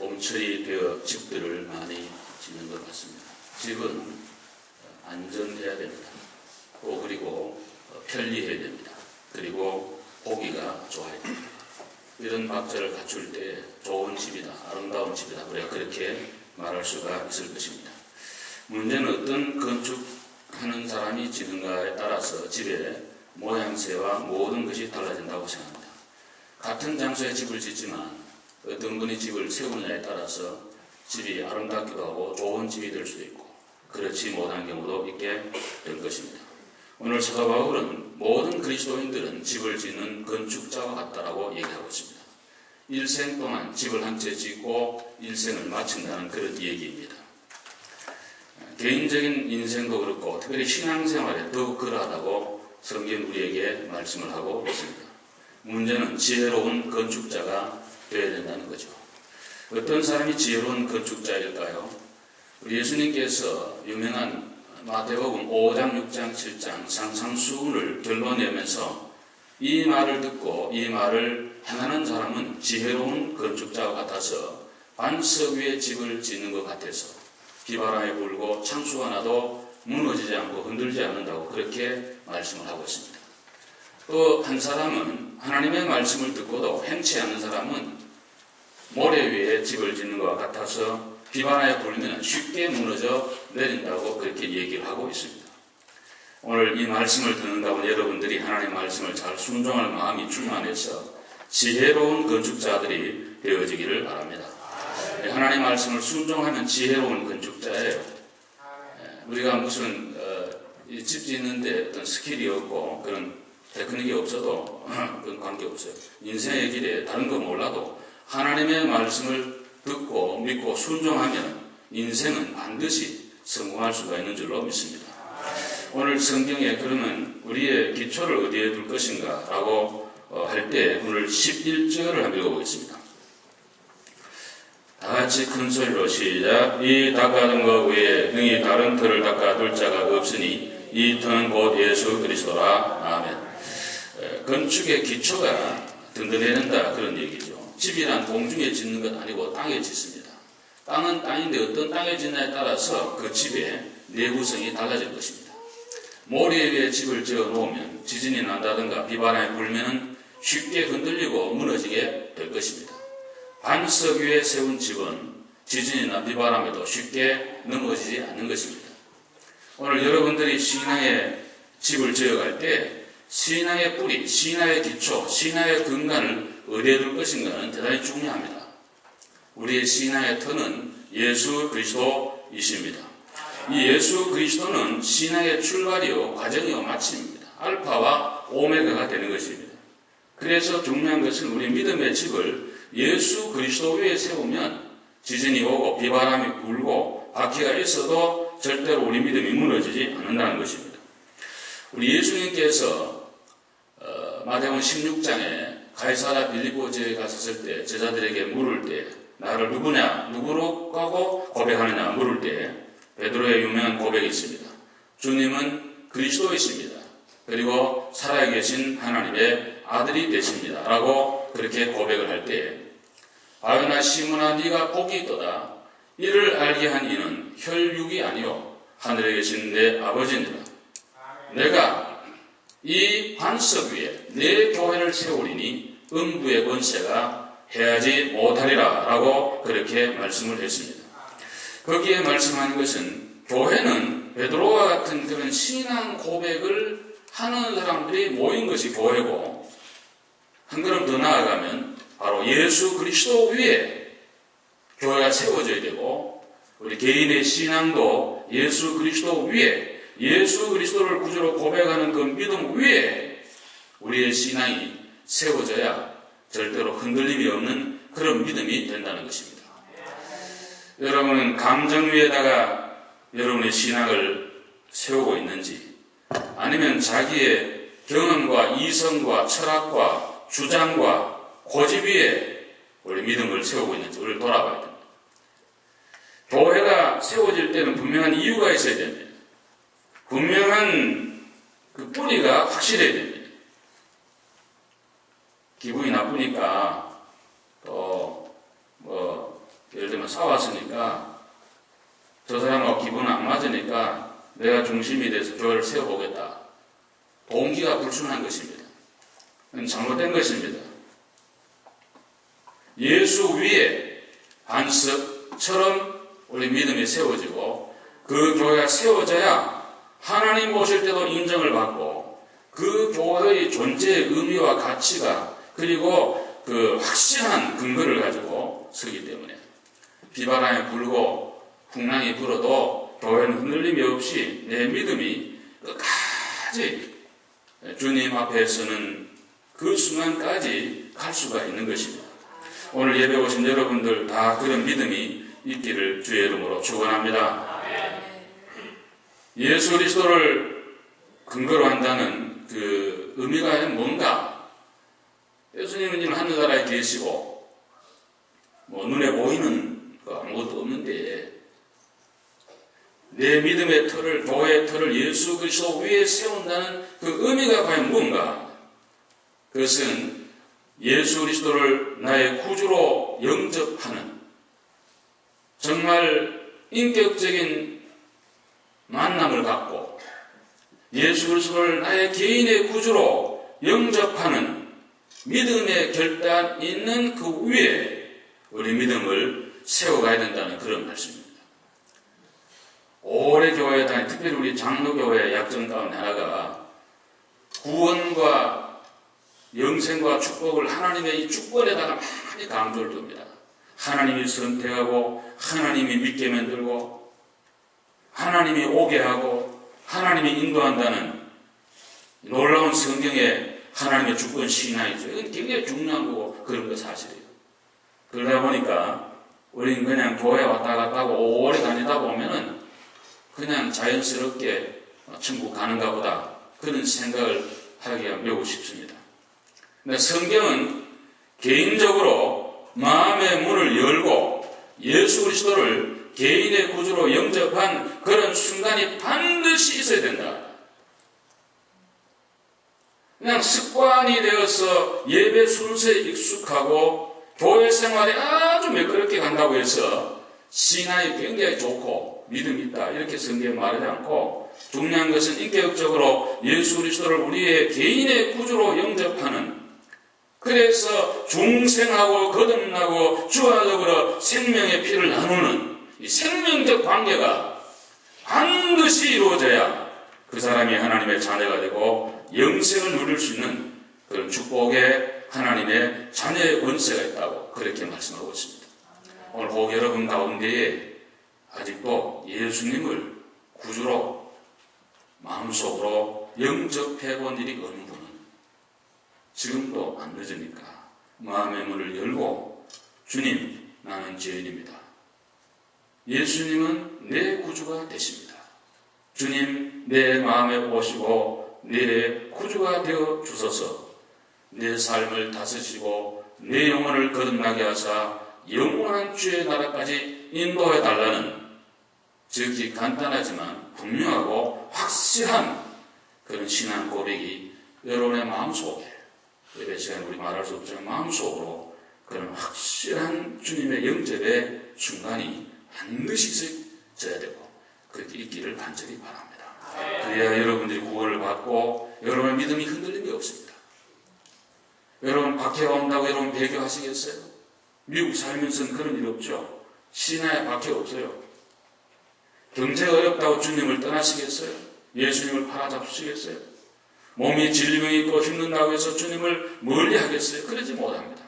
봄철이 되어 집들을 많이 짓는 것 같습니다. 집은 안전해야 됩니다. 또 그리고 편리해야 됩니다. 그리고 보기가 좋아야 됩니다. 이런 박자를 갖출 때 좋은 집이다, 아름다운 집이다, 우리가 그렇게 말할 수가 있을 것입니다. 문제는 어떤 건축하는 사람이 짓는가에 따라서 집의 모양새와 모든 것이 달라진다고 생각합니다. 같은 장소에 집을 짓지만 어떤 분이 집을 세우느냐에 따라서 집이 아름답기도 하고 좋은 집이 될 수도 있고 그렇지 못한 경우도 있게 될 것입니다. 오늘 사도 바울은 모든 그리스도인들은 집을 짓는 건축자와 같다라고 얘기하고 있습니다. 일생 동안 집을 한 채 짓고 일생을 마친다는 그런 얘기입니다. 개인적인 인생도 그렇고 특별히 신앙생활에 더욱 그러하다고 성경 우리에게 말씀을 하고 있습니다. 문제는 지혜로운 건축자가 되어야 된다는 거죠. 어떤 사람이 지혜로운 건축자일까요? 우리 예수님께서 유명한 마태복음 5장, 6장, 7장 상상수훈을 결론내면서 이 말을 듣고 이 말을 행하는 사람은 지혜로운 건축자와 같아서 반석 위에 집을 짓는 것 같아서 비바람이 불고 창수가 나도 무너지지 않고 흔들지 않는다고 그렇게 말씀을 하고 있습니다. 또 한 사람은 하나님의 말씀을 듣고도 행치 않는 사람은 모래 위에 집을 짓는 것 같아서 비바람에 불면 쉽게 무너져 내린다고 그렇게 얘기를 하고 있습니다. 오늘 이 말씀을 듣는 가운데 여러분들이 하나님의 말씀을 잘 순종할 마음이 충만해서 지혜로운 건축자들이 되어지기를 바랍니다. 하나님의 말씀을 순종하면 지혜로운 건축자예요. 우리가 무슨 집 짓는데 어떤 스킬이 없고 그런 테크닉이 없어도 그런 관계없어요. 인생의 길에 다른 거 몰라도 하나님의 말씀을 듣고 믿고 순종하면 인생은 반드시 성공할 수가 있는 줄로 믿습니다. 오늘 성경에 그러면 우리의 기초를 어디에 둘 것인가 라고 할 때 오늘 11절을 한번 읽어보겠습니다. 다같이 큰 소리로 시작. 이 닦아둔 것 외에 능히 다른 터를 닦아둘 자가 없으니 이 터는 곧 예수 그리스도라. 아멘. 건축의 기초가 든든해야 된다 그런 얘기죠. 집이란 공중에 짓는 것 아니고 땅에 짓습니다. 땅은 땅인데 어떤 땅에 짓냐에 따라서 그 집의 내구성이 달라질 것입니다. 모래 위에 집을 지어 놓으면 지진이 난다든가 비바람이 불면 쉽게 흔들리고 무너지게 될 것입니다. 반석 위에 세운 집은 지진이나 비바람에도 쉽게 넘어지지 않는 것입니다. 오늘 여러분들이 신앙의 집을 지어갈 때 신앙의 뿌리, 신앙의 기초, 신앙의 근간을 어디에 둘 것인가는 대단히 중요합니다. 우리의 신앙의 터는 예수 그리스도이십니다. 이 예수 그리스도는 신앙의 출발이요 과정이요 마침입니다. 알파와 오메가가 되는 것입니다. 그래서 중요한 것은 우리 믿음의 집을 예수 그리스도 위에 세우면 지진이 오고 비바람이 불고 바퀴가 있어도 절대로 우리 믿음이 무너지지 않는다는 것입니다. 우리 예수님께서 마태복음 16장에 가이사랴 빌립보 지역에 갔었을 때 제자들에게 물을 때 나를 누구냐 누구로 가고 고백하느냐 물을 때 베드로의 유명한 고백이 있습니다. 주님은 그리스도이십니다. 그리고 살아계신 하나님의 아들이 되십니다. 라고 그렇게 고백을 할 때 바요나 시몬아 네가 복이 있도다. 이를 알게 한 이는 혈육이 아니요 하늘에 계신 내 아버지니라. 내가 이 반석 위에 내 교회를 세우리니 음부의 권세가 해하지 못하리라 라고 그렇게 말씀을 했습니다. 거기에 말씀하는 것은 교회는 베드로와 같은 그런 신앙 고백을 하는 사람들이 모인 것이 교회고 한 걸음 더 나아가면 바로 예수 그리스도 위에 교회가 세워져야 되고 우리 개인의 신앙도 예수 그리스도 위에 예수 그리스도를 구주로 고백하는 그 믿음 위에 우리의 신앙이 세워져야 절대로 흔들림이 없는 그런 믿음이 된다는 것입니다. 여러분은 감정 위에다가 여러분의 신앙을 세우고 있는지 아니면 자기의 경험과 이성과 철학과 주장과 고집 위에 우리 믿음을 세우고 있는지 우리를 돌아봐야 됩니다. 교회가 세워질 때는 분명한 이유가 있어야 됩니다. 분명한 그 뿌리가 확실해야 됩니다. 기분이 나쁘니까 또 뭐 싸웠으니까 저 사람하고 기분 안 맞으니까 내가 중심이 돼서 교회를 세워보겠다. 동기가 불순한 것입니다. 잘못된 것입니다. 예수 위에 반석처럼 우리 믿음이 세워지고 그 교회가 세워져야 하나님 오실 때도 인정을 받고 그 교회의 존재의 의미와 가치가 그리고 그 확실한 근거를 가지고 서기 때문에 비바람이 불고 풍랑이 불어도 교회는 흔들림이 없이 내 믿음이 끝까지 주님 앞에 서는 그 순간까지 갈 수가 있는 것입니다. 오늘 예배 오신 여러분들 다 그런 믿음이 있기를 주의 이름으로 축원합니다. 예수 그리스도를 근거로 한다는 그 의미가 뭔가? 예수님은 지금 하늘나라에 계시고 뭐 눈에 보이는 거 아무것도 없는데 내 믿음의 터를, 교회의 터를 예수 그리스도 위에 세운다는 그 의미가 과연 무엇인가? 그것은 예수 그리스도를 나의 구주로 영접하는 정말 인격적인 만남을 갖고 예수 그리스도를 나의 개인의 구주로 영접하는 믿음의 결단 있는 그 위에 우리 믿음을 세워가야 된다는 그런 말씀입니다. 오래 교회에 다니, 특별히 우리 장로교회의 약점 가운데 하나가 구원과 영생과 축복을 하나님의 이 주권에다가 많이 강조를 둡니다. 하나님이 선택하고 하나님이 믿게 만들고 하나님이 오게 하고 하나님이 인도한다는 놀라운 성경의 하나님의 주권 신앙이죠. 이건 굉장히 중요한 거고 그런 거 사실이에요. 그러다 보니까 우리는 그냥 교회 왔다 갔다 하고 오래 다니다 보면은 그냥 자연스럽게 천국 가는가 보다 그런 생각을 하기가 매우 쉽습니다. 근데 성경은 개인적으로 마음의 문을 열고 예수 그리스도를 개인의 구주로 영접한 그런 순간이 반드시 있어야 된다. 그냥 습관이 되어서 예배 순서에 익숙하고 교회 생활에 아주 매끄럽게 간다고 해서 신앙이 굉장히 좋고 믿음이 있다 이렇게 성경에 말하지 않고 중요한 것은 인격적으로 예수 그리스도를 우리의 개인의 구주로 영접하는 그래서 중생하고 거듭나고 주와 더불어 생명의 피를 나누는 이 생명적 관계가 반드시 이루어져야 그 사람이 하나님의 자녀가 되고 영생을 누릴 수 있는 그런 축복의 하나님의 자녀의 권세가 있다고 그렇게 말씀하고 있습니다. 오늘 복 여러분 가운데에 아직도 예수님을 구주로 마음속으로 영접해 본 일이 없는 분은 지금도 안 늦으니까 마음의 문을 열고 주님 나는 죄인입니다. 예수님은 내 구주가 되십니다. 주님 내 마음에 오시고 내 구주가 되어 주소서 내 삶을 다스리시고 내 영혼을 거듭나게 하사 영원한 주의 나라까지 인도해 달라는 지극히 간단하지만 분명하고 확실한 그런 신앙 고백이 여러분의 마음속에 예배 시간에 우리 말할 수 없지만 마음속으로 그런 확실한 주님의 영접의 순간이 반드시 있어야 되고 그렇게 있기를 간절히 바랍니다. 그래야 여러분들이 구원을 받고 여러분의 믿음이 흔들림이 없습니다. 여러분 박해가 온다고 여러분 배교하시겠어요? 미국 살면서는 그런 일 없죠. 신화에 박해 없어요. 경제가 어렵다고 주님을 떠나시겠어요? 예수님을 팔아잡수시겠어요? 몸이 질병이 있고 힘든다고 해서 주님을 멀리 하겠어요? 그러지 못합니다.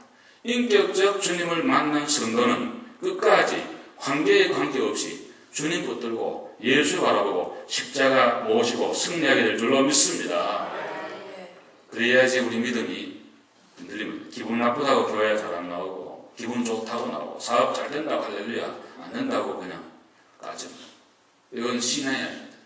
인격적 주님을 만난 성도는 끝까지 관계에 관계없이 주님 붙들고 예수 바라보고 십자가 모시고 승리하게 될 줄로 믿습니다. 그래야지 우리 믿음이 흔들리면 기분 나쁘다고 교회에 잘 안 나오고 기분 좋다고 나오고 사업 잘 된다고 할렐루야 안 된다고 그냥 까집니다. 이건 신앙이 아닙니다.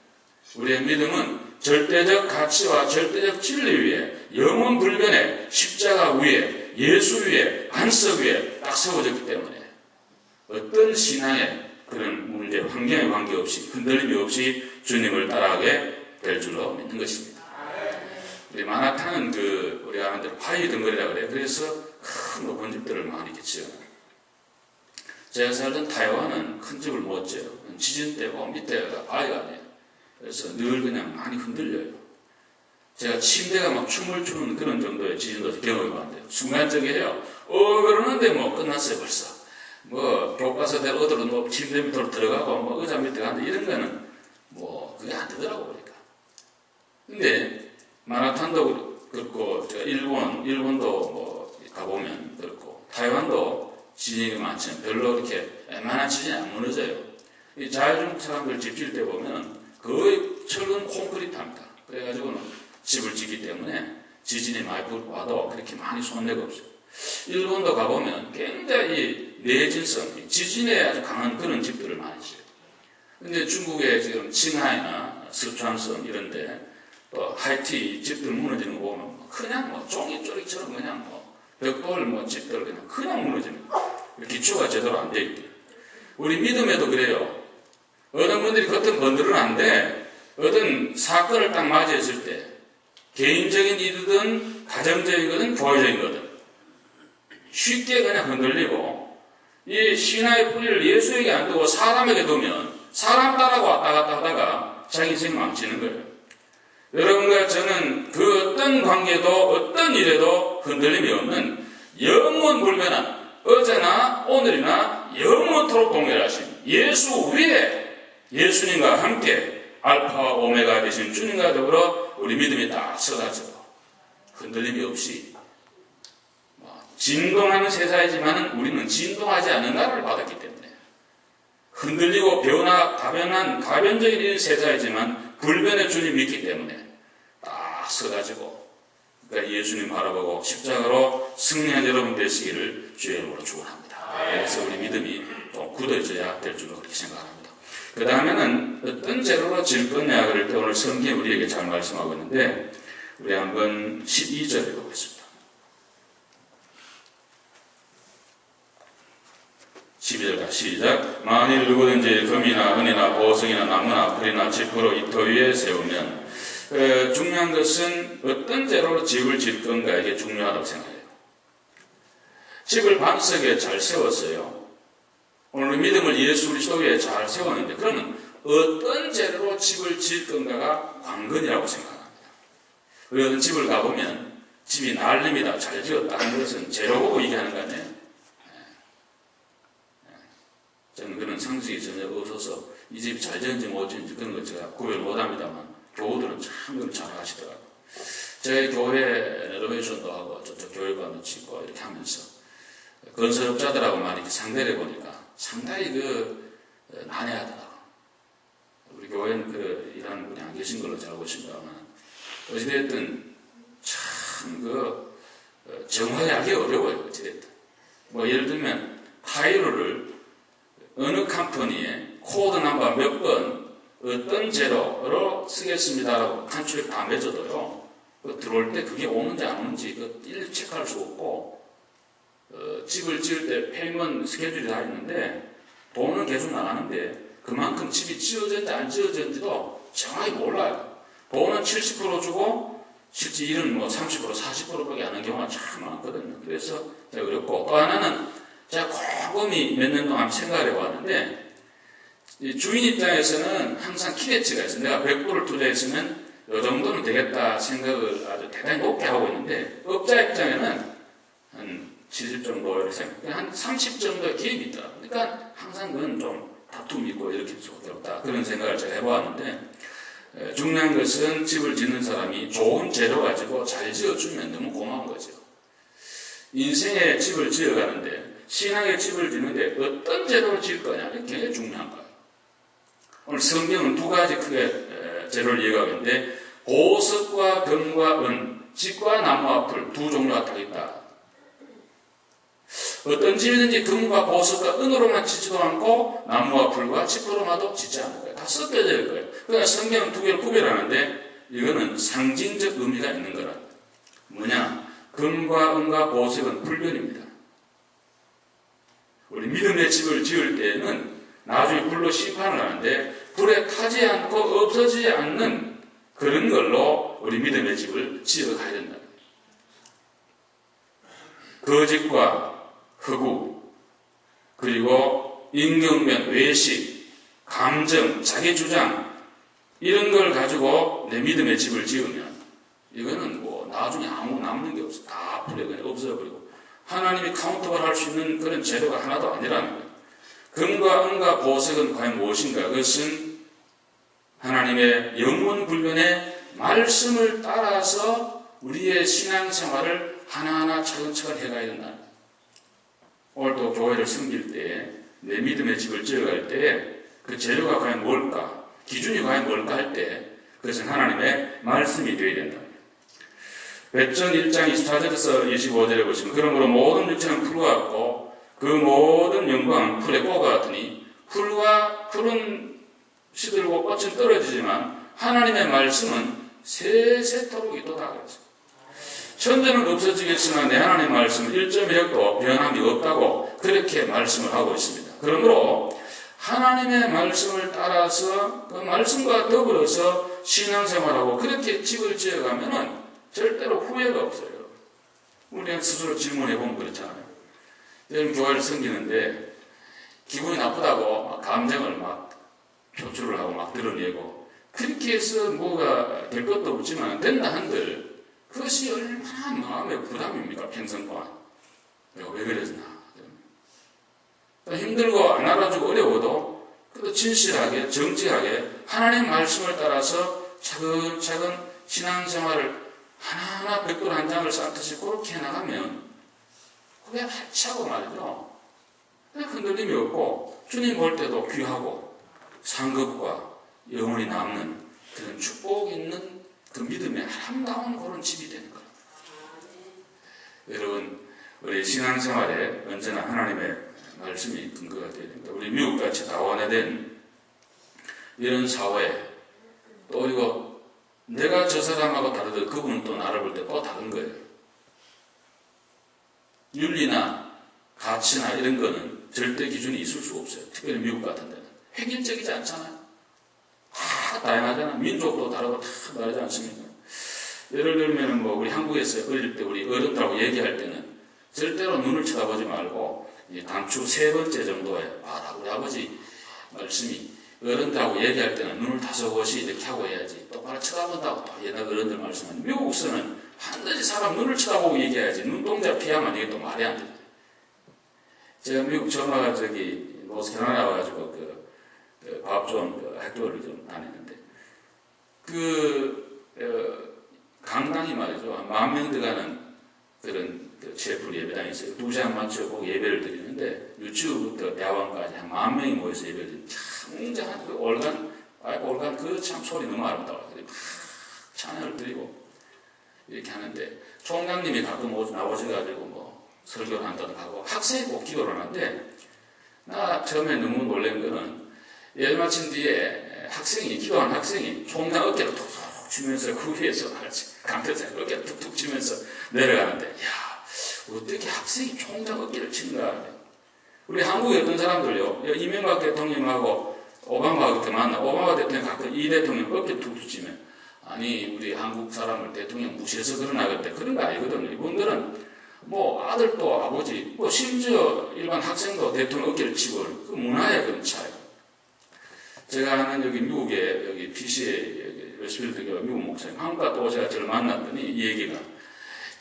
우리의 믿음은 절대적 가치와 절대적 진리 위에 영원 불변의 십자가 위에 예수 위에 반석 위에 딱 세워졌기 때문에 어떤 신앙의 그런 문제 환경에 관계없이 흔들림이 없이 주님을 따라가게 될 줄로 믿는 것입니다. 우리 마나탕은 우리가 하는 대로 파이 덩어리라 그래요. 그래서 큰 높은 집들을 많이 짓죠. 제가 살던 타이완은 큰 집을 못 지어요. 지진 때고 밑에가 바위가 아니에요. 그래서 늘 그냥 많이 흔들려요. 제가 침대가 막 춤을 추는 그런 정도의 지진도 경험해 봤는데요. 순간적이에요. 그러는데 뭐 끝났어요 벌써. 뭐 교과서대로 어디로 뭐 침대 밑으로 들어가고 뭐 의자 밑에 가는데 이런 거는 뭐 그게 안 되더라고 보니까. 근데 마라탄도 그렇고 제가 일본도 뭐 가보면 그렇고 타이완도 지진이 많지만 별로 이렇게 웬만한 지진이 안 무너져요. 이 자유중국 사람들 집 지을 때 보면 거의 철근 콘크리트합니다. 그래가지고는 집을 짓기 때문에 지진이 많이 와도 그렇게 많이 손해가 없어요. 일본도 가보면 굉장히 내진성, 지진에 아주 강한 그런 집들을 많이 지어요. 근데 중국의 지금 칭하이나 스촨성 이런데 또 하이티 집들 무너지는 거 보면 그냥 뭐 종이쪼리처럼 그냥 뭐 벽돌 뭐 집들 그냥 무너지는 거. 기초가 제대로 안 돼 있대. 우리 믿음에도 그래요. 어떤 분들이 겉은 번들어난데 어떤 사건을 딱 맞이했을 때 개인적인 일이든 가정적인 거든 교회적인 거든 쉽게 그냥 흔들리고 이 신화의 뿌리를 예수에게 안 두고 사람에게 두면 사람 따라고 왔다 갔다 하다가 자기 인생 망치는 거예요. 여러분과 저는 그 어떤 관계도 어떤 일에도 흔들림이 없는 영원 불변한 어제나 오늘이나 영원토록 동일하신 예수 위에 예수님과 함께 알파와 오메가 되신 주님과 더불어 우리 믿음이 딱 서가지고 흔들림이 없이 진동하는 세상이지만 우리는 진동하지 않는 나라를 받았기 때문에 흔들리고 다변한 가변적인 세상이지만 불변의 주님 믿기 때문에 딱 서가지고 그러니까 예수님 바라보고 십자가로 승리한 여러분 되시기를 주의 이름으로 축원합니다. 그래서 우리 믿음이 좀 굳어져야 될 줄로 그렇게 생각합니다. 그 다음에는 어떤 재료로 질 거냐를 오늘 성경이 우리에게 잘 말씀하고 있는데 우리 한번 12절 읽어보겠습니다. 12절 시작. 만일 누구든지 금이나 은이나 보석이나 나무나 풀이나 지프로 이터 위에 세우면 중요한 것은 어떤 재료로 집을 질 건가 이게 중요하다고 생각해요. 집을 반석에 잘 세웠어요. 오늘 믿음을 예수 그리스도에 잘 세웠는데 그러면 어떤 재료로 집을 지을 건가가 관건이라고 생각합니다. 우리 어떤 집을 가보면 집이 난립니다. 잘 지었다는 것은 재료 보고 얘기하는 거 아니에요. 저는 그런 상식이 전혀 없어서 이 집이 잘 지었는지 못 지었는지 그런 거 제가 구별 못합니다만 교우들은 참 그걸 잘 하시더라고요. 저희 교회 레노베이션도 하고 저쪽 교회관도 짓고 이렇게 하면서 건설업자들하고 많이 이렇게 상대를 해보니까 상당히 난해하더라고요. 우리 교회는 이런 분이 안 계신 걸로 잘 알고 있습니다만 어찌됐든 참 정화하기 어려워요. 어찌됐든 뭐 예를 들면 파이로를 어느 컴퍼니에 코드 넘버 몇 번 어떤 재료로 쓰겠습니다라고 간추에 다 맺어둬요. 들어올 때 그게 오는지 안 오는지 일일이 체크할 수 없고 집을 지을 때 페이먼트 스케줄이 다 있는데 돈은 계속 나가는데 그만큼 집이 지어졌는지 안 지어졌는지도 정확히 몰라요. 돈은 70% 주고 실제 일은 뭐 30% 40%밖에 안 하는 경우가 참 많거든요. 그래서 어렵고 또 하나는 제가 꼼꼼히 몇 년 동안 생각을 해봤는데 주인 입장에서는 항상 기대치가 있어요. 내가 100불을 투자했으면 이 정도는 되겠다 생각을 아주 대단히 높게 하고 있는데 업자 입장에는 한 70 정도 이렇게 생각, 한 30 정도의 기입이 있더라. 그러니까 항상 그건 좀 다툼이 있고 이렇게 수밖에 없다. 그런 생각을 제가 해보았는데 중요한 것은 집을 짓는 사람이 좋은 재료 가지고 잘 지어주면 너무 고마운 거죠. 인생의 집을 지어가는데 신앙의 집을 짓는데 어떤 재료로 지을 거냐 이게 굉장히 중요한 거예요. 오늘 성경은 두 가지 크게 재료를 얘기하는데 보석과 금과 은, 집과 나무와 풀 두 종류가 딱 있다. 어떤 집이든지 금과 보석과 은으로만 짓지도 않고 나무와 풀과 지프로만도 짓지 않을 거예요. 다 섞여져 있을 거예요. 그러니까 성경은 두 개를 구별하는데 이거는 상징적 의미가 있는 거라. 뭐냐? 금과 은과 보석은 불변입니다. 우리 믿음의 집을 지을 때에는 나중에 불로 심판을 하는데 불에 타지 않고 없어지지 않는 그런 걸로 우리 믿음의 집을 지어가야 된다. 거짓과 흑우, 그리고 인격면, 외식, 감정, 자기 주장 이런 걸 가지고 내 믿음의 집을 지으면 이거는 뭐 나중에 아무 남는 게 없어. 다 풀려 그냥 없어버리고 하나님이 카운터를 할 수 있는 그런 재료가 하나도 아니라는 거예요. 금과 은과 보석은 과연 무엇인가? 그것은 하나님의 영원불변의 말씀을 따라서 우리의 신앙생활을 하나하나 차근차근 해가야 된다. 오늘도 교회를 섬길 때, 내 믿음의 집을 지어갈 때 그 재료가 과연 뭘까? 기준이 과연 뭘까 할 때 그것은 하나님의 말씀이 되어야 된다. 백전 1장 24절에서 25절에 보시면 그러므로 모든 육체는 풀과 같고 그 모든 영광은 풀의 꽃과 같으니 풀은 시들고 꽃은 떨어지지만 하나님의 말씀은 세세토록 있도다 그랬어요. 천대는 없어지겠지만 내 하나님의 말씀은 1.1도 변함이 없다고 그렇게 말씀을 하고 있습니다. 그러므로 하나님의 말씀을 따라서 그 말씀과 더불어서 신앙생활하고 그렇게 집을 지어가면은 절대로 후회가 없어요. 우리는 스스로 질문해보면 그렇잖아요. 여러분 교회를 섬기는데 기분이 나쁘다고 막 감정을 막 표출을 하고 막 드러내고 그렇게 해서 뭐가 될 것도 없지만 된다 한들 그것이 얼마나 마음의 부담입니까? 평생 동안. 내가 왜 그랬나? 힘들고 안 알아주고 어려워도 그래도 진실하게 정직하게 하나님 말씀을 따라서 차근차근 신앙생활을 하나하나 벽돌 한 장을 쌓듯이 그렇게 해나가면 그게 하찮고 말이죠. 흔들림이 없고 주님 볼 때도 귀하고 상급과 영원히 남는 그런 축복 있는 그 믿음의 아름다운 그런 집이 되는 거예요. 여러분 우리 신앙생활에 언제나 하나님의 말씀이 근거가 되어야 됩니다. 우리 미국같이 다원화된 이런 사회에 또 이거 내가 저 사람하고 다르듯 그분은 또 나를 볼 때 또 다른 거예요. 윤리나 가치나 이런 거는 절대 기준이 있을 수가 없어요. 특별히 미국 같은 데는. 획일적이지 않잖아요. 다 다양하잖아. 민족도 다르고 다 다르지 않습니까? 예를 들면 뭐 우리 한국에서 어릴 때 우리 어른들하고 얘기할 때는 절대로 눈을 쳐다보지 말고 단추 3번째 정도에 우리 아버지 말씀이 어른들하고 얘기할 때는 눈을 5곳이 이렇게 하고 해야지 똑바로 쳐다본다고 또 옛날 어른들 말씀은 미국에서는 반드시 사람 눈을 쳐다보고 얘기해야지 눈동자 피하면 이게 또 말이 안 돼. 제가 미국 전화가 저기 노스캐롤라이나 와가지고 그 밥 좋은 학교를 좀 다녔는데 강당이 말이죠 10,000명 들어가는 그런 셰프 예배당이 있어요. 2시간 맞춰 예배를 드리는데 유치부부터 대학원까지 한 10,000명이 모여서 예배를 드리는 참 웅장한 그 올간 그 참 소리 너무 아름다워요. 찬양을 드리고 이렇게 하는데 총장님이 가끔 나오셔가지고 뭐 설교를 한다든가 하고 학생이 꼭 기도를 하는데 나 처음에 너무 놀란 거는 예배 마친 뒤에 기도한 학생이 총장 어깨를 툭툭 치면서 그 위에서 강태사에 어깨를 툭툭 치면서 내려가는데 야 어떻게 학생이 총장 어깨를 치는가. 우리 한국에 어떤 사람들요 이명박 대통령하고 오바마 그때 만나 오바마 대통령 가끔 이 대통령 어깨 툭툭 치면 아니 우리 한국 사람을 대통령 무시해서 그러나그때 그런 거 아니거든요. 이분들은 뭐 아들도 아버지 뭐 심지어 일반 학생도 대통령 어깨를 치고 그 문화의 그런 차이. 제가 아는 여기 미국에 여기 PC에 웨스트필드 교회 미국 목사님 한국 갔다 오셔서 저를 만났더니 이 얘기가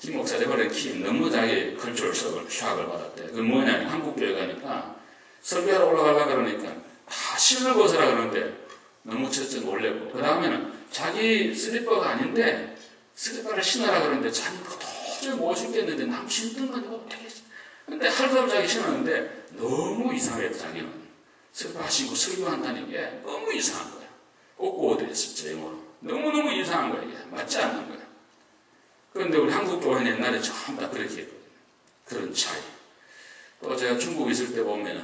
김 목사 내버린 킴 너무 자기 컬처럴 샥을 받았대. 그건 뭐냐면 한국 교회 가니까 설교하러 올라가려고 그러니까 다 신을 벗으라 그러는데 너무 첫째 놀래고 그 다음에는 자기 슬리퍼가 아닌데 슬리퍼를 신으라 그러는데 자기가 도저히 못 신겠는데 남 신던 거 아니고 되겠어. 근데 할 사람 자기 신었는데 너무 이상했다 자기는. 슬리퍼 신고 설교한다는 게 너무 이상한 거야. 옷고어드렸어 제 영어로. 너무너무 이상한 거야. 이게 맞지 않는 거야. 그런데 우리 한국 교회는 옛날에 전부 다 그렇게 했거든요. 그런 차이. 또 제가 중국에 있을 때 보면은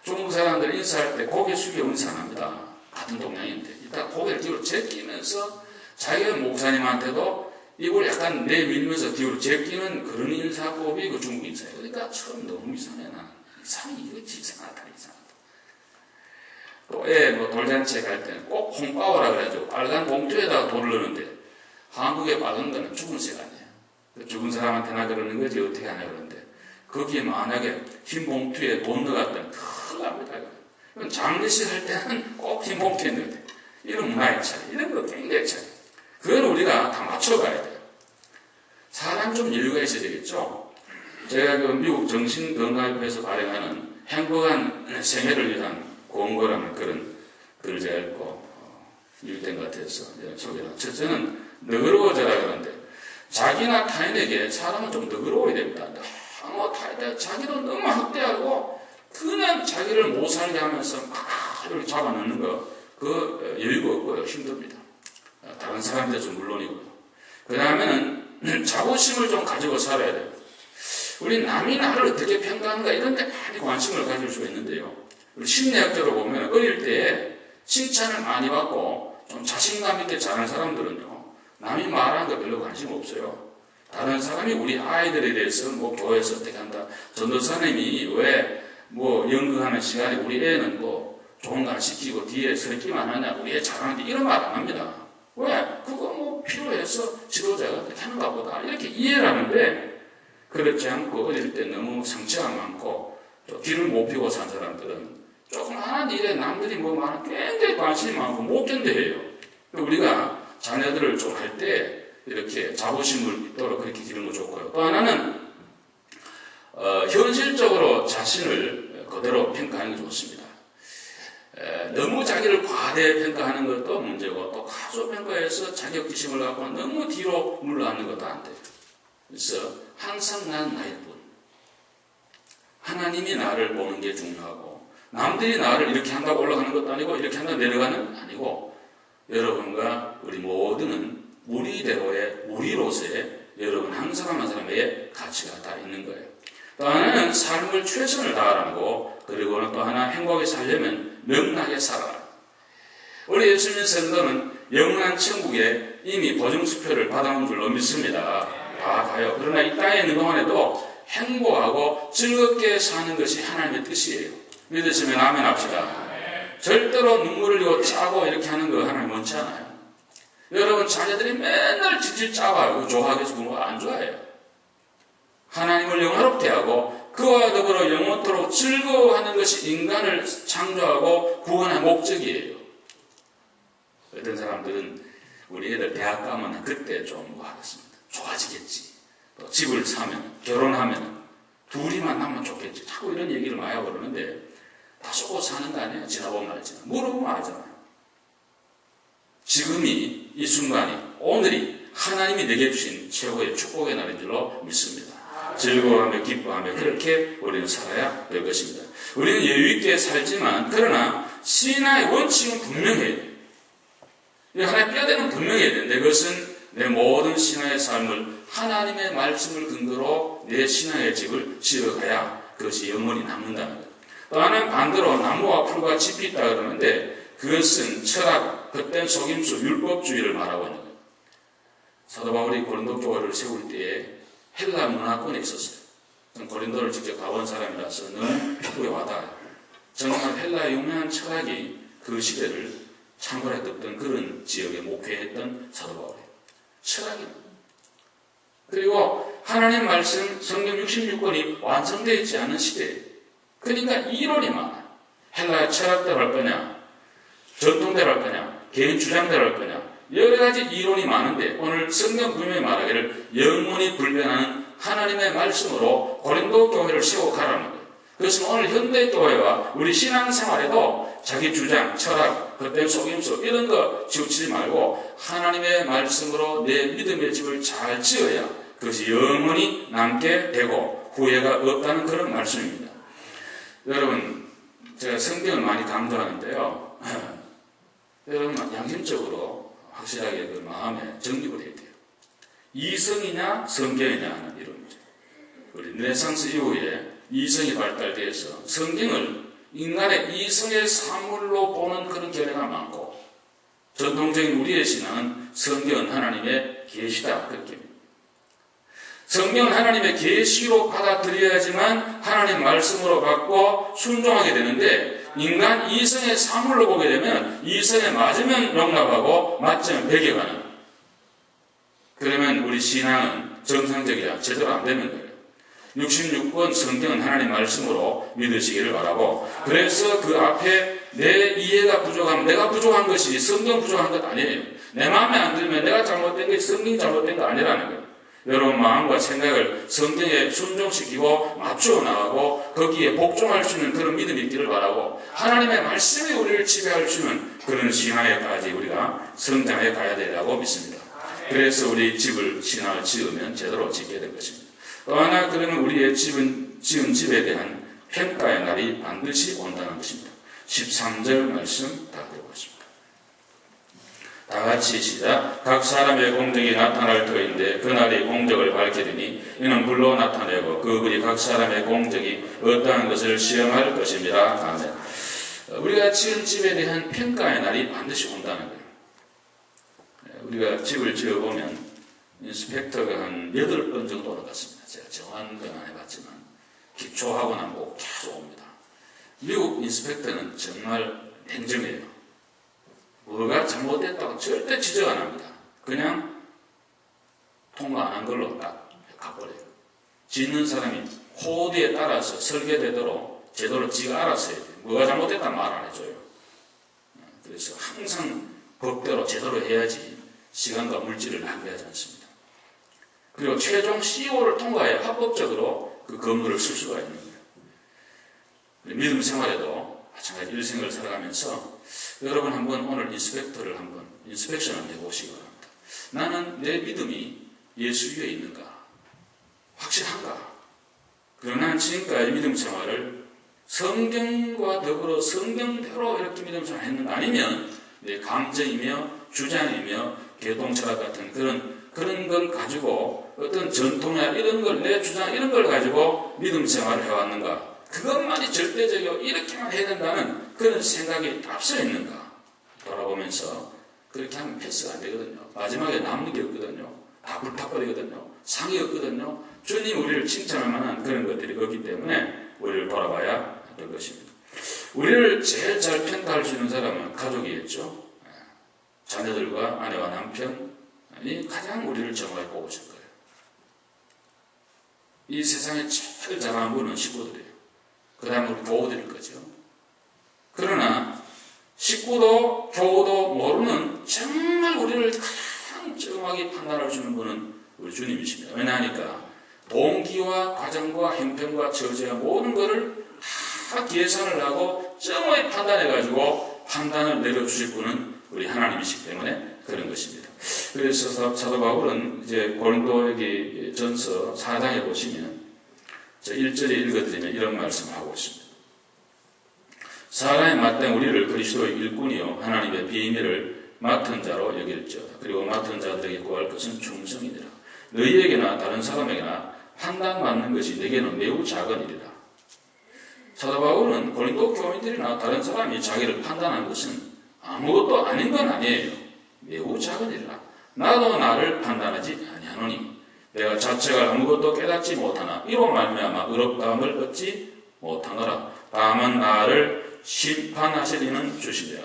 중국 사람들 인사할 때 고개 숙여 인사 안 합니다. 같은 동양인데. 이따 고개를 뒤로 제끼면서 자기가 목사님한테도 입을 약간 내밀면서 뒤로 제끼는 그런 인사법이 그 중국 인사예요. 그러니까 처음 너무 이상해. 나는. 이거 이상하다. 또 뭐 돌잔치에 갈 때는 꼭 홍바오라 그래가지고 빨간 봉투에다가 돌을 넣는데 한국에 빨간 거는 죽은 색 아니에요. 죽은 사람한테나 그러는 거지 어떻게 하냐 그러는데 거기에 만약에 흰 봉투에 돈 넣었다면 큰일 납니다. 장례식 할 때는 꼭 흰 봉투에 넣어야 돼요. 이런 문화의 차이, 이런 거 굉장히 차이. 그건 우리가 다 맞춰가야 돼요. 사람 좀 여유가 있어야 되겠죠. 제가 그 미국 정신건강협회에서 발행하는 행복한 생애를 위한 공고라는 그런 글을 제가 읽고 유익된 것 같아서 소개를. 첫째는 너그러워져라 그러는데, 자기나 타인에게 사람은 좀 너그러워야 됩니다. 너무 타인에 자기도 너무 학대하고 그냥 자기를 못 살게 하면서 막 이렇게 잡아넣는 거, 그 여유가 없고요. 힘듭니다. 다른 사람들도 물론이고요. 그 다음에는 자부심을 좀 가지고 살아야 돼요. 우리 남이 나를 어떻게 평가하는가 이런 데 많이 관심을 가질 수가 있는데요. 우리 심리학적으로 보면 어릴 때 칭찬을 많이 받고 좀 자신감 있게 자란 사람들은요, 남이 말하는 거 별로 관심 없어요. 다른 사람이 우리 아이들에 대해서 뭐 교회에서 어떻게 한다, 전도사님이 왜 뭐 연극하는 시간에 우리 애는 뭐 좋은 거 안 시키고 뒤에 서기만 하냐, 우리 애 잘하는데 이런 말 안 합니다. 왜? 그거 뭐 필요해서 지도자가 그렇게 하는가 보다 이렇게 이해를 하는데, 그렇지 않고 어릴 때 너무 상처가 많고 또 뒤를 못 펴고 산 사람들은 조금 하는 일에 남들이 뭐 말하는 굉장히 관심이 많고 못 견뎌해요. 우리가 자녀들을 좀 할 때 이렇게 자부심을 있도록 그렇게 기르는 거 좋고요. 또 하나는 현실적으로 자신을 그대로 평가하는 게 좋습니다. 너무 자기를 과대 평가하는 것도 문제고, 또 과소평가해서 자격지심을 갖고 너무 뒤로 물러가는 것도 안 돼요. 그래서 항상 난 나일 뿐, 하나님이 나를 보는 게 중요하고, 남들이 나를 이렇게 한다고 올라가는 것도 아니고 이렇게 한다고 내려가는 아니고, 여러분과 우리 모두는 우리대로의 우리로서의 여러분 한 사람 한 사람의 가치가 다 있는 거예요. 또 하나는 삶을 최선을 다하라는 거, 그리고는 또 하나 행복하게 살려면 명랑하게 살아라. 우리 예수 믿는 성도는 영원한 천국에 이미 보증수표를 받아온 줄로 믿습니다. 다 가요. 그러나 이 땅에 있는 동안에도 행복하고 즐겁게 사는 것이 하나님의 뜻이에요. 믿으시면 아멘 합시다. 절대로 눈물을 흘리고 짜고 이렇게 하는 거 하나님 원치 않아요. 여러분 자녀들이 맨날 질질 짜봐요. 좋아하겠어? 그런 거 안 좋아해요. 하나님을 영화롭게 하고 그와 더불어 영원토록 즐거워하는 것이 인간을 창조하고 구원한 목적이에요. 어떤 사람들은 우리 애들 대학 가면 그때 좀 뭐 하겠습니다. 좋아지겠지. 또 집을 사면, 결혼하면 둘이만 나면 좋겠지. 자꾸 이런 얘기를 많이 하고 그러는데 다 쏘고 사는 거 아니에요. 지나보면 알지만. 물어보면 알잖아요. 지금이, 이 순간이, 오늘이 하나님이 내게 주신 최고의 축복의 날인 줄로 믿습니다. 즐거워하며 기뻐하며 그렇게 우리는 살아야 될 것입니다. 우리는 여유있게 살지만, 그러나 신앙의 원칙은 분명해야 돼요. 하나의 뼈대는 분명해야 되는데, 그것은 내 모든 신앙의 삶을 하나님의 말씀을 근거로 내 신앙의 집을 지어가야 그것이 영원히 남는다는 거예요. 또 하나는 반대로 나무와 풀과 짚이 있다 그러는데, 그것은 철학, 헛된 속임수, 율법주의를 말하고 있는 거예요. 사도 바울이 고린도 교회를 세울 때에 헬라 문화권에 있었어요. 저는 고린도를 직접 가본 사람이라서 너무 피부에 와닿아요. 정말 헬라의 유명한 철학이 그 시대를 창궐했던 그런 지역에 목회했던 사도 바울이에요. 철학입니다. 그리고 하나님 말씀 성경 66권이 완성되어 있지 않은 시대예요. 그러니까 이론이 많아요. 헬라의 철학대로 할 거냐, 전통대로 할 거냐, 개인 주장대로 할 거냐, 여러 가지 이론이 많은데 오늘 성경 분명히 말하기를 영원히 불변하는 하나님의 말씀으로 고린도 교회를 세워 가라는 거예요. 그것은 오늘 현대 교회와 우리 신앙생활에도 자기 주장, 철학, 헛된 속임수 이런 거 지우치지 말고 하나님의 말씀으로 내 믿음의 집을 잘 지어야 그것이 영원히 남게 되고 후회가 없다는 그런 말씀입니다. 여러분, 제가 성경을 많이 강조하는데요. 여러분 양심적으로 확실하게 그 마음에 정립을 해야 돼요. 이성이냐 성경이냐 하는 이론이죠. 우리 르네상스 이후에 이성이 발달돼서 성경을 인간의 이성의 사물로 보는 그런 견해가 많고, 전통적인 우리의 신앙은 성경은 하나님의 계시다 그렇게 합니다. 성경은 하나님의 계시로 받아들여야지만 하나님 말씀으로 받고 순종하게 되는데, 인간 이성의 사물로 보게 되면 이성에 맞으면 용납하고 맞으면 배격하는, 그러면 우리 신앙은 정상적이야 제대로 안 되는 거예요. 66권 성경은 하나님 말씀으로 믿으시기를 바라고, 그래서 그 앞에 내 이해가 부족하면 내가 부족한 것이 성경 부족한 것 아니에요. 내 마음에 안 들면 내가 잘못된 것이 성경이 잘못된 거 아니라는 거예요. 여러분 마음과 생각을 성경에 순종시키고 맞추어 나가고 거기에 복종할 수 있는 그런 믿음이 있기를 바라고, 하나님의 말씀이 우리를 지배할 수 있는 그런 신앙에까지 우리가 성장해 가야 되라고 믿습니다. 그래서 우리 신앙을 지으면 제대로 짓게 될 것입니다. 또 하나, 그러면 우리의 지은 집에 대한 평가의 날이 반드시 온다는 것입니다. 13절 말씀 다 들어보겠습니다. 다 같이 시작. 각 사람의 공적이 나타날 터인데 그날이 공적을 밝히리니 이는 불로 나타내고 그분이 각 사람의 공적이 어떠한 것을 시험할 것입니다. 아멘. 우리가 지은 집에 대한 평가의 날이 반드시 온다는 거예요. 우리가 집을 지어보면 인스펙터가 한 8번 정도로 갔습니다. 제가 정확한 건 안 해봤지만 기초하고 나면 꼭 계속 옵니다. 미국 인스펙터는 정말 냉정해요. 뭐가 잘못됐다고 절대 지적 안 합니다. 그냥 통과 안 한 걸로 딱 가버려요. 짓는 사람이 코드에 따라서 설계되도록 제대로 지가 알아서 해야 돼요. 뭐가 잘못됐다는 말 안 해줘요. 그래서 항상 법대로 제대로 해야지 시간과 물질을 낭비하지 않습니다. 그리고 최종 CO를 통과해야 합법적으로 그 건물을 쓸 수가 있는 거예요. 믿음 생활에도 마찬가지 일생을 살아가면서 여러분 한번 오늘 인스펙션을 해보시기 바랍니다. 나는 내 믿음이 예수 위에 있는가? 확실한가? 그러나 지금까지 믿음 생활을 성경과 더불어 성경대로 이렇게 믿음 생활을 했는가? 아니면 내 감정이며 주장이며 개동철학 같은 그런 걸 가지고 어떤 전통이나 이런 걸, 내 주장 이런 걸 가지고 믿음 생활을 해왔는가? 그것만이 절대적이고 이렇게만 해야 된다는 그런 생각이 앞서 있는가? 돌아보면서 그렇게 하면 패스가 안 되거든요. 마지막에 남는 게 없거든요. 다 불타버리거든요. 상이 없거든요. 주님 우리를 칭찬할 만한 그런 것들이 없기 때문에 우리를 돌아봐야 될 것입니다. 우리를 제일 잘 평가할 수 있는 사람은 가족이겠죠. 자녀들과 아내와 남편이 가장 우리를 정확히 보고 있을 거예요. 이 세상에 제일 잘하는 분은 식구들이에요. 그 다음에 우리 교우들일 거죠. 그러나 식구도 교우도 모르는 정말 우리를 가장 정확히 판단할 수 있는 분은 우리 주님이십니다. 왜냐하니까 동기와 과정과 형편과 처지와 모든 것을 다 계산을 하고 정확히 판단해가지고 판단을 내려주실 분은 우리 하나님이시기 때문에 그런 것입니다. 그래서 사도 바울은 이제 고린도 전서 4장에 보시면 1절에 읽어드리면 이런 말씀을 하고 있습니다. 사람의 마땅 우리를 그리스도의 일꾼이요 하나님의 비밀을 맡은 자로 여길지어다. 그리고 맡은 자들에게 구할 것은 충성이니라. 너희에게나 다른 사람에게나 판단받는 것이 내게는 매우 작은 일이라. 사도 바울은 고린도 교인들이나 다른 사람이 자기를 판단하는 것은 아무것도 아닌 건 아니에요. 매우 작은 일이라. 나도 나를 판단하지 아니하노니 내가 자체가 아무것도 깨닫지 못하나 이로 말미암아 의롭다함을 얻지 못하노라. 다만 나를 심판하시리는 주시리라.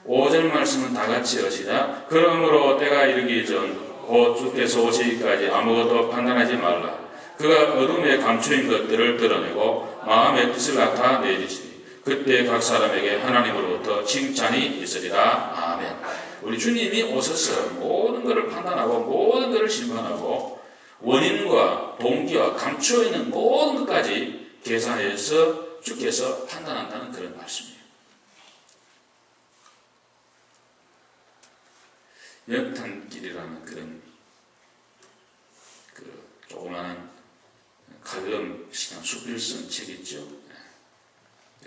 5절 말씀은 다 같이 하시자. 그러므로 때가 이르기 전 곧 주께서 오시기까지 아무것도 판단하지 말라. 그가 어둠에 감추인 것들을 드러내고 마음의 뜻을 나타내리시니 그때 각 사람에게 하나님으로부터 칭찬이 있으리라. 아멘. 우리 주님이 오셔서 모든 것을 판단하고 모든 것을 심판하고 원인과 동기와 감추어있는 모든 것까지 계산해서 주께서 판단한다는 그런 말씀이에요. 역탄길이라는 그런 조그마한 칼럼 시간 수필선 책 있죠.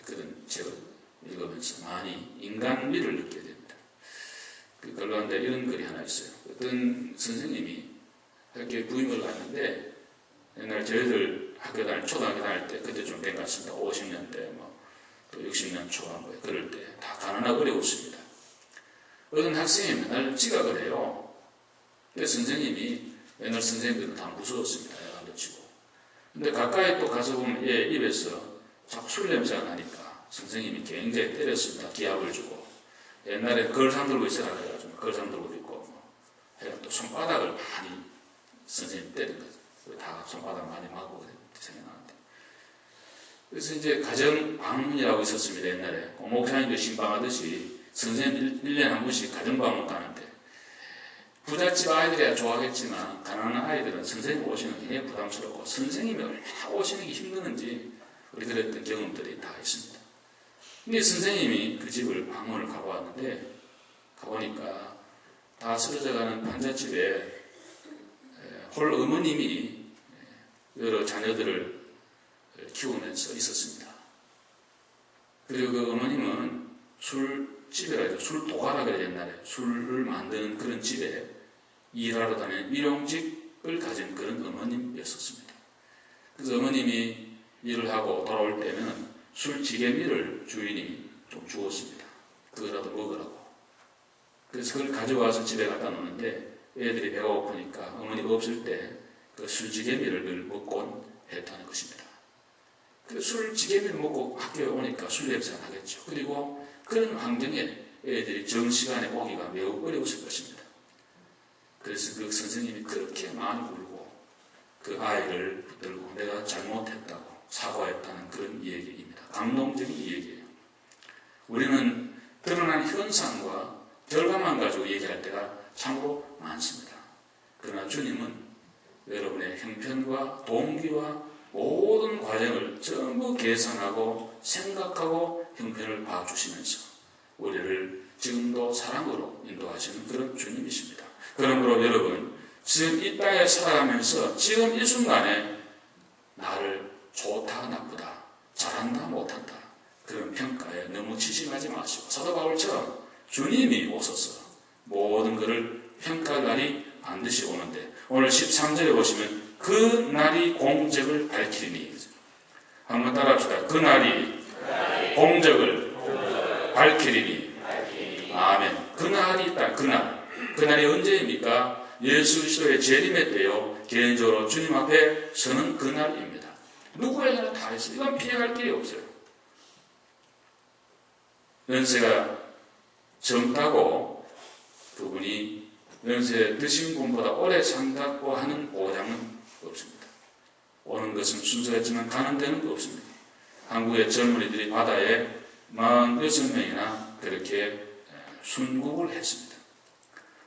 그런 책을 읽으면서 많이 인간미를 느끼게 됩니다. 그 가운데 이런 글이 하나 있어요. 어떤 선생님이 학교에 부임을 갔는데 옛날 저희들 초등학교 다닐 때 그때 좀 된 것 같습니다. 50년대 또 60년 초반부에 그럴 때 다 가난하고 어려웠습니다. 어떤 학생이 맨날 지각을 해요. 그래서 선생님이 옛날 선생님들은 다 무서웠습니다. 야간도 치고. 근데 가까이 또 가서 보면 얘 입에서 자꾸 술 냄새가 나니까 선생님이 굉장히 때렸습니다. 기합을 주고. 옛날에 걸상 들고 있으라 그래가지고 걸상 들고 있고 해가 또 손바닥을 많이 선생님이 때린 거죠. 다 손바닥 많이 마고 생각나는데. 그래서 이제 가정 방문이라고 있었습니다. 옛날에 목사님도 신방하듯이 선생님 1년에 한 번씩 가정 방문 가는데, 부잣집 아이들이야 좋아하겠지만 가난한 아이들은 선생님 오시는 게 굉장히 부담스럽고 선생님이 얼마나 오시는 게 힘드는지 우리 그랬던 경험들이 다 있습니다. 근데 선생님이 그 집을 방문을 가보았는데, 가보니까 다 쓰러져가는 판잣집에 홀 어머님이 여러 자녀들을 키우면서 있었습니다. 그리고 그 어머님은 술집이라 해서 술도가라 그래, 옛날에 술을 만드는 그런 집에 일하러 다니는 일용직을 가진 그런 어머님이었습니다. 그래서 어머님이 일을 하고 돌아올 때는 술지게미를 주인이 좀 주었습니다. 그거라도 먹으라고. 그래서 그걸 가져와서 집에 갖다 놓는데, 애들이 배가 고프니까 어머니가 없을 때 그 술지게미를 늘 먹곤 했다는 것입니다. 그 술지게미를 먹고 학교에 오니까 술 냄새가 나겠죠. 그리고 그런 환경에 애들이 정시간에 오기가 매우 어려웠을 것입니다. 그래서 그 선생님이 그렇게 많이 울고 그 아이를 붙들고 내가 잘못했다고 사과했다는 그런 이야기입니다. 감동적인 이야기예요. 우리는 드러난 현상과 결과만 가지고 얘기할 때가 참으로 많습니다. 그러나 주님은 여러분의 형편과 동기와 모든 과정을 전부 계산하고 생각하고 형편을 봐주시면서 우리를 지금도 사랑으로 인도하시는 그런 주님이십니다. 그러므로 여러분, 지금 이 땅에 살아가면서 지금 이 순간에 나를 좋다 나쁘다, 잘한다 못한다 그런 평가에 너무 치심하지 마시고 사도 바울처럼 주님이 오셔서 모든 것을 평가할 날이 반드시 오는데, 오늘 13절에 보시면 그 날이 공적을 밝히니, 한번 따라합시다. 그 날이 공적을 밝히리니. 아멘. 그 날이 있다. 그 날이 언제입니까? 예수 그리스도의 재림의 때요, 개인적으로 주님 앞에 서는 그 날입니다. 누구에게나 다 있어요. 이건 피해갈 길이 없어요. 연세가 젊다고 그분이 연세 드신 분보다 오래 산다고 하는 보장은 없습니다. 오는 것은 순서였지만 가는 데는 없습니다. 한국의 젊은이들이 바다에 46명이나 그렇게 순국을 했습니다.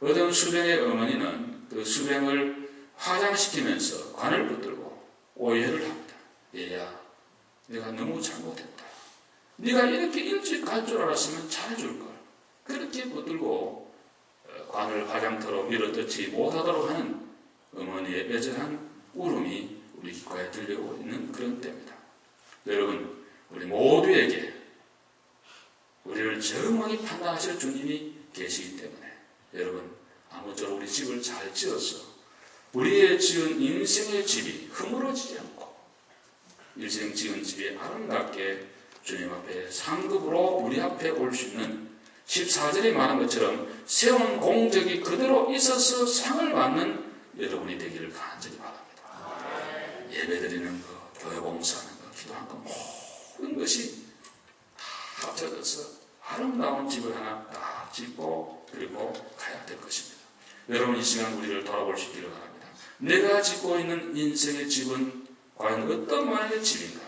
어떤 수병의 어머니는 그 수병을 화장시키면서 관을 붙들고 오해를 합니다. 얘야, 내가 너무 잘못했다. 네가 이렇게 일찍 갈 줄 알았으면 잘해줄걸. 그렇게 붙들고 관을 화장터로 밀어뜯지 못하도록 하는 어머니의 애절한 울음이 우리 귓가에 들려오고 있는 그런 때입니다. 여러분, 우리 모두에게 우리를 정확히 판단하실 주님이 계시기 때문에 여러분, 아무쪼록 우리 집을 잘 지어서 우리의 지은 인생의 집이 허물어지지 않고 일생 지은 집이 아름답게 주님 앞에 상급으로 우리 앞에 올 수 있는 14절에 말한 것처럼 세운 공적이 그대로 있어서 상을 받는 여러분이 되기를 간절히 바랍니다. 예배드리는 것, 교회 봉사하는 것, 기도하는 것, 모든 것이 다 합쳐져서 아름다운 집을 하나 딱 짓고 그리고 가야 될 것입니다. 여러분, 이 시간 우리를 돌아볼 수 있기를 바랍니다. 내가 짓고 있는 인생의 집은 과연 어떤 모양의 집인가?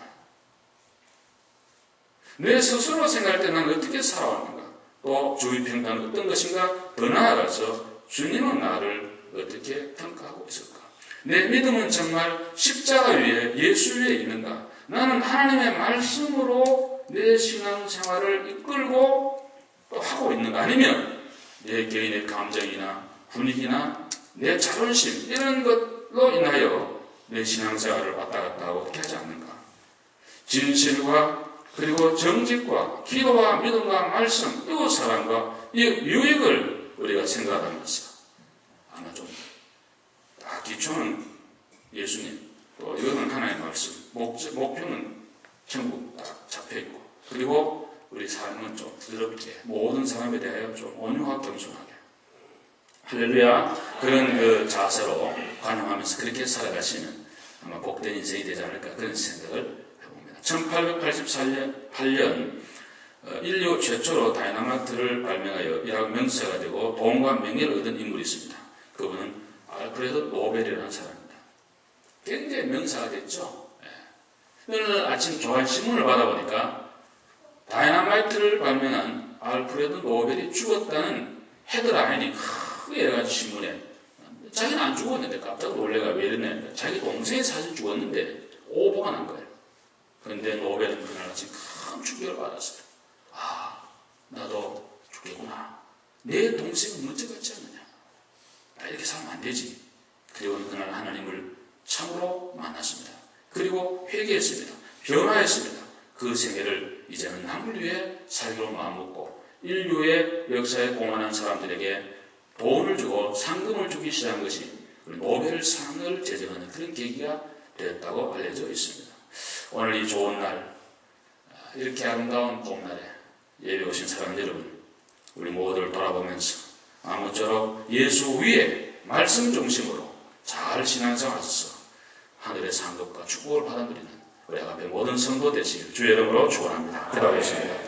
내 스스로 생각할 때 나는 어떻게 살아왔는가? 또 주위 평가는 어떤 것인가? 더 나아가서 주님은 나를 어떻게 평가하고 있을까? 내 믿음은 정말 십자가 위에 예수 위에 있는가? 나는 하나님의 말씀으로 내 신앙생활을 이끌고 또 하고 있는가? 아니면 내 개인의 감정이나 분위기나 내 자존심 이런 것로 인하여 내 신앙생활을 왔다 갔다 하고 어떻게 하지 않는가? 진실과 그리고 정직과 기도와 믿음과 말씀, 이웃 사랑과 이 유익을 우리가 생각하면서 아마 좀 기초는 예수님, 또 이거는 하나님의 말씀, 목표는 천국 딱 잡혀있고, 그리고 우리 삶은 좀 부드럽게 모든 사람에 대하여 좀 온유하고 겸손하게, 할렐루야, 그런 그 자세로 관용하면서 그렇게 살아가시면 아마 복된 인생이 되지 않을까 그런 생각을 1888년 인류 최초로 다이나마이트를 발명하여 이라고 명세해가지고 돈과 명예를 얻은 인물이 있습니다. 그분은 알프레드 노벨이라는 사람입니다. 굉장히 명사가 됐죠. 오늘 아침 조간신문을 받아보니까 다이너마이트를 발명한 알프레드 노벨이 죽었다는 헤드라인이 크게 해가지고 신문에, 자기는 안 죽었는데 깜짝 놀래가 왜 이러냐, 자기 동생이 사실 죽었는데 오보가 난 거예요. 그런데 노벨은 그날 아침 큰 충격을 받았어요. 아, 나도 죽겠구나. 내 동생은 먼저 같지 않느냐. 나 이렇게 살면 안 되지. 그리고 그날 하나님을 참으로 만났습니다. 그리고 회개했습니다. 변화했습니다. 그 생애를 이제는 남을 위해 살기로 마음먹고 인류의 역사에 공헌한 사람들에게 돈을 주고 상금을 주기 시작한 것이 노벨상을 제정하는 그런 계기가 되었다고 알려져 있습니다. 오늘 이 좋은 날, 이렇게 아름다운 봄날에 예배 오신 사랑하는 여러분, 우리 모두를 돌아보면서 아무쪼록 예수 위에 말씀 중심으로 잘 신앙생활하셔서 하늘의 상급과 축복을 받아들이는 우리 앞에 모든 성도 되시길 주의 이름으로 축원합니다. 기도하겠습니다.